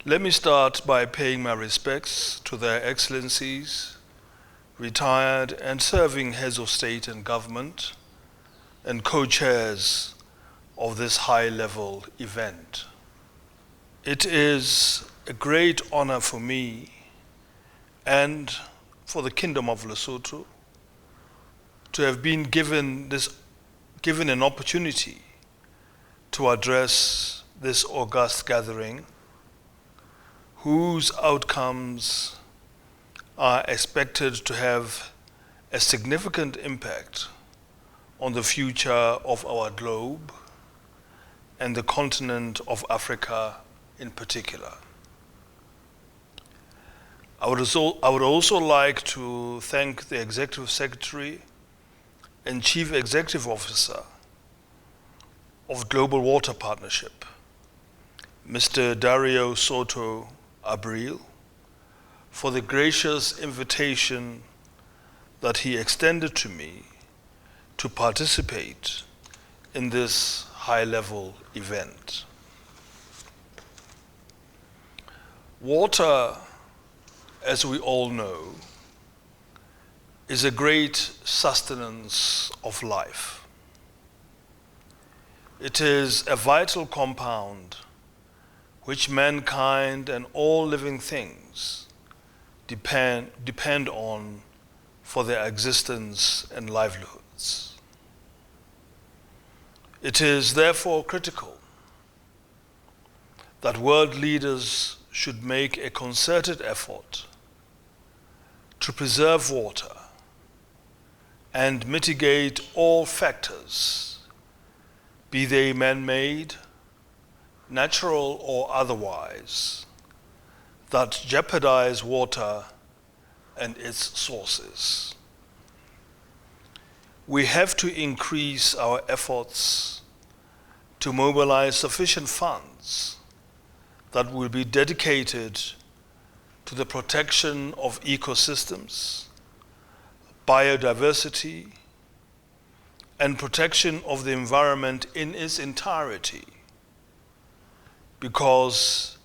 Let me start by paying my respects to their excellencies, retired and serving heads of state and government, and co-chairs of this high-level event. It is a great honor for me and for the Kingdom of Lesotho to have been given an opportunity to address this august gathering, whose outcomes are expected to have a significant impact on the future of our globe and the continent of Africa in particular. I would also like to thank the Executive Secretary and Chief Executive Officer of Global Water Partnership, Mr. Dario Soto Abril, for the gracious invitation that he extended to me to participate in this high-level event. Water, as we all know, is a great sustenance of life. It is a vital compound which mankind and all living things depend on for their existence and livelihoods. It is therefore critical that world leaders should make a concerted effort to preserve water and mitigate all factors, be they man-made, natural or otherwise, that jeopardize water and its sources. We have to increase our efforts to mobilize sufficient funds that will be dedicated to the protection of ecosystems, biodiversity, and protection of the environment in its entirety, because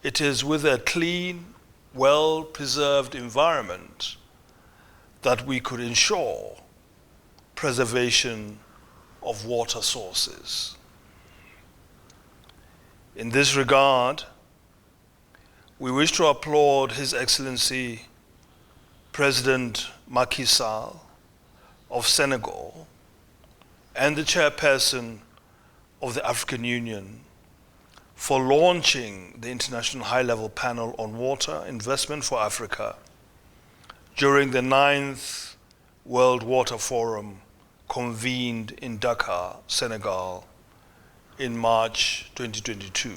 it is with a clean, well-preserved environment that we could ensure preservation of water sources. In this regard, we wish to applaud His Excellency President Macky Sall of Senegal and the chairperson of the African Union for launching the International High-Level Panel on Water Investment for Africa during the 9th World Water Forum convened in Dakar, Senegal in March 2022.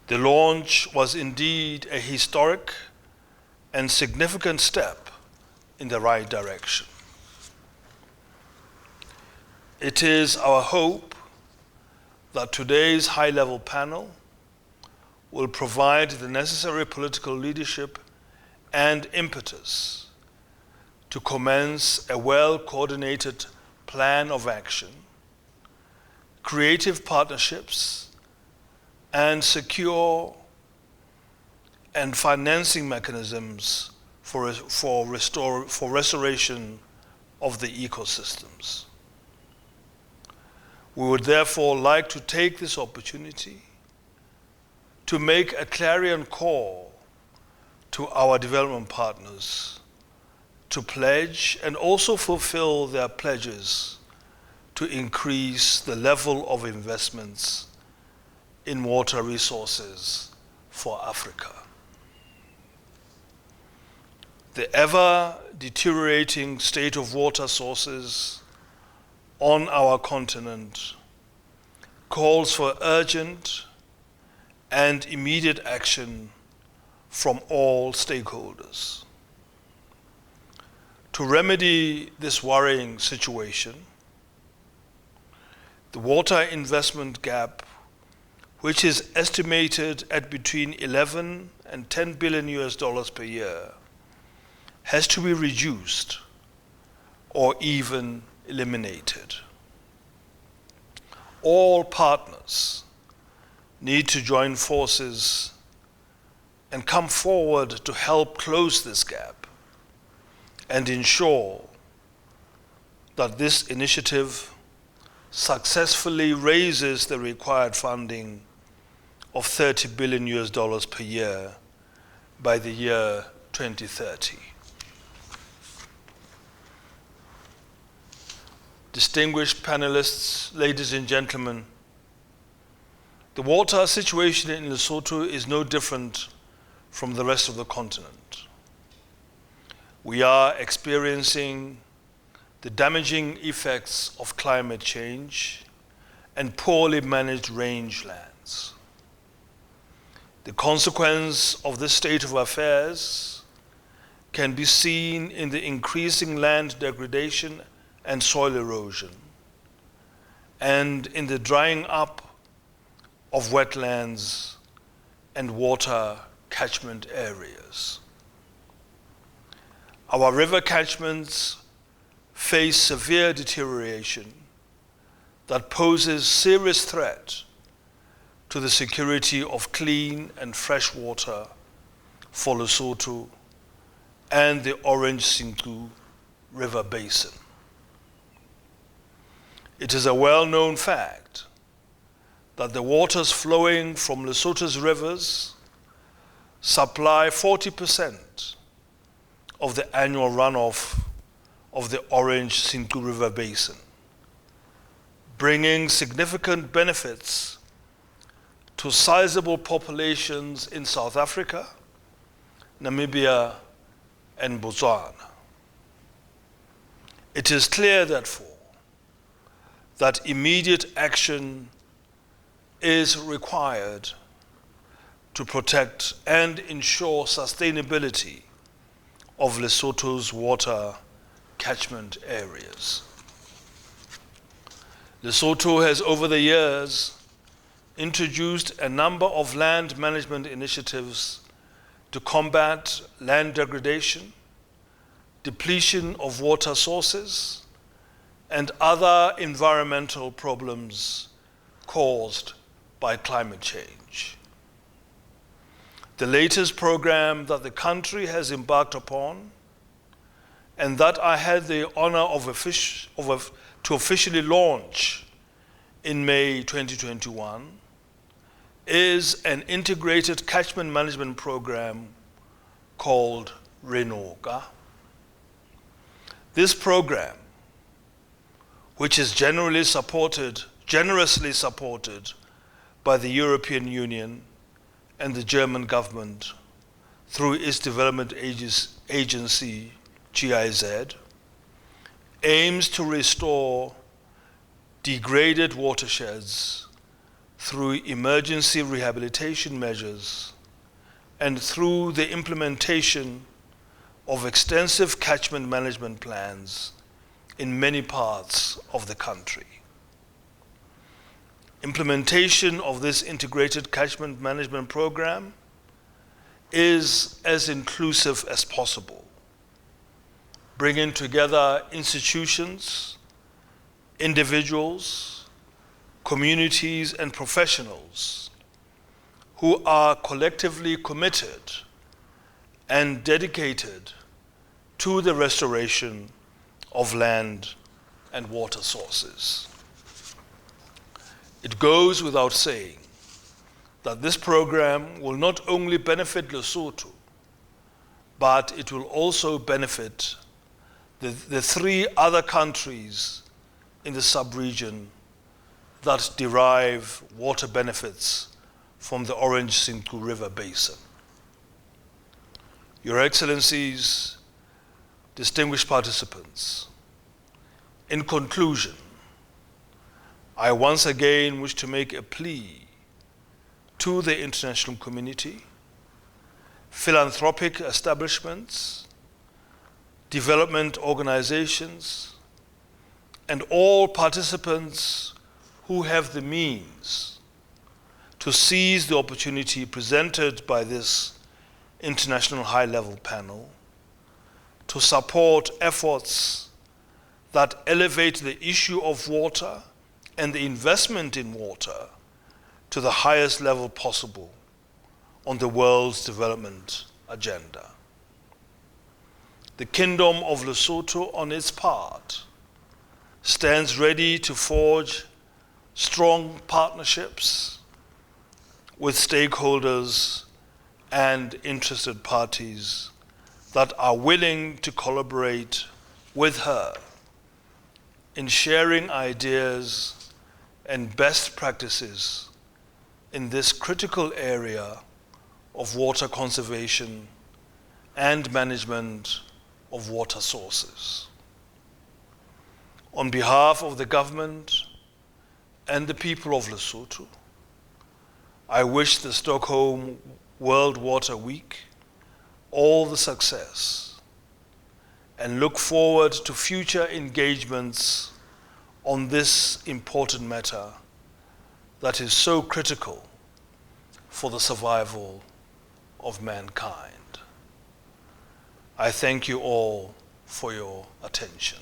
The launch was indeed a historic and significant step in the right direction. It is our hope that today's high-level panel will provide the necessary political leadership and impetus to commence a well-coordinated plan of action, creative partnerships, and secure and financing mechanisms for restoration of the ecosystems. We would therefore like to take this opportunity to make a clarion call to our development partners to pledge and also fulfill their pledges to increase the level of investments in water resources for Africa. The ever-deteriorating state of water sources on our continent calls for urgent and immediate action from all stakeholders. To remedy this worrying situation, the water investment gap, which is estimated at between 11 and 10 billion US dollars per year, has to be reduced or even eliminated. All partners need to join forces and come forward to help close this gap and ensure that this initiative successfully raises the required funding of $30 billion per year by the year 2030. Distinguished panelists, ladies and gentlemen, the water situation in Lesotho is no different from the rest of the continent. We are experiencing the damaging effects of climate change and poorly managed rangelands. The consequence of this state of affairs can be seen in the increasing land degradation and soil erosion, and in the drying up of wetlands and water catchment areas. Our river catchments face severe deterioration that poses serious threat to the security of clean and fresh water for Lesotho and the Orange Sinku River Basin. It is a well-known fact that the waters flowing from Lesotho's rivers supply 40% of the annual runoff of the Orange Sinku River Basin, bringing significant benefits to sizable populations in South Africa, Namibia, and Botswana. It is clear, therefore, that immediate action is required to protect and ensure sustainability of Lesotho's water catchment areas. Lesotho has over the years introduced a number of land management initiatives to combat land degradation, depletion of water sources, and other environmental problems caused by climate change. The latest program that the country has embarked upon, and that I had the honor to officially launch in May 2021, is an integrated catchment management program called Renoga. This program, which is generously supported by the European Union and the German government through its development agency, GIZ, aims to restore degraded watersheds through emergency rehabilitation measures and through the implementation of extensive catchment management plans in many parts of the country. Implementation of this integrated catchment management program is as inclusive as possible, bringing together institutions, individuals, communities, and professionals who are collectively committed and dedicated to the restoration of land and water sources. It goes without saying that this program will not only benefit Lesotho, but it will also benefit the three other countries in the sub-region that derive water benefits from the Orange Sinku River Basin. Your Excellencies, distinguished participants, in conclusion, I once again wish to make a plea to the international community, philanthropic establishments, development organizations, and all participants who have the means to seize the opportunity presented by this international high-level panel to support efforts that elevate the issue of water and the investment in water to the highest level possible on the world's development agenda. The Kingdom of Lesotho, on its part, stands ready to forge strong partnerships with stakeholders and interested parties that are willing to collaborate with her in sharing ideas and best practices in this critical area of water conservation and management of water sources. On behalf of the government and the people of Lesotho, I wish the Stockholm World Water Week all the success and look forward to future engagements on this important matter that is so critical for the survival of mankind. I thank you all for your attention.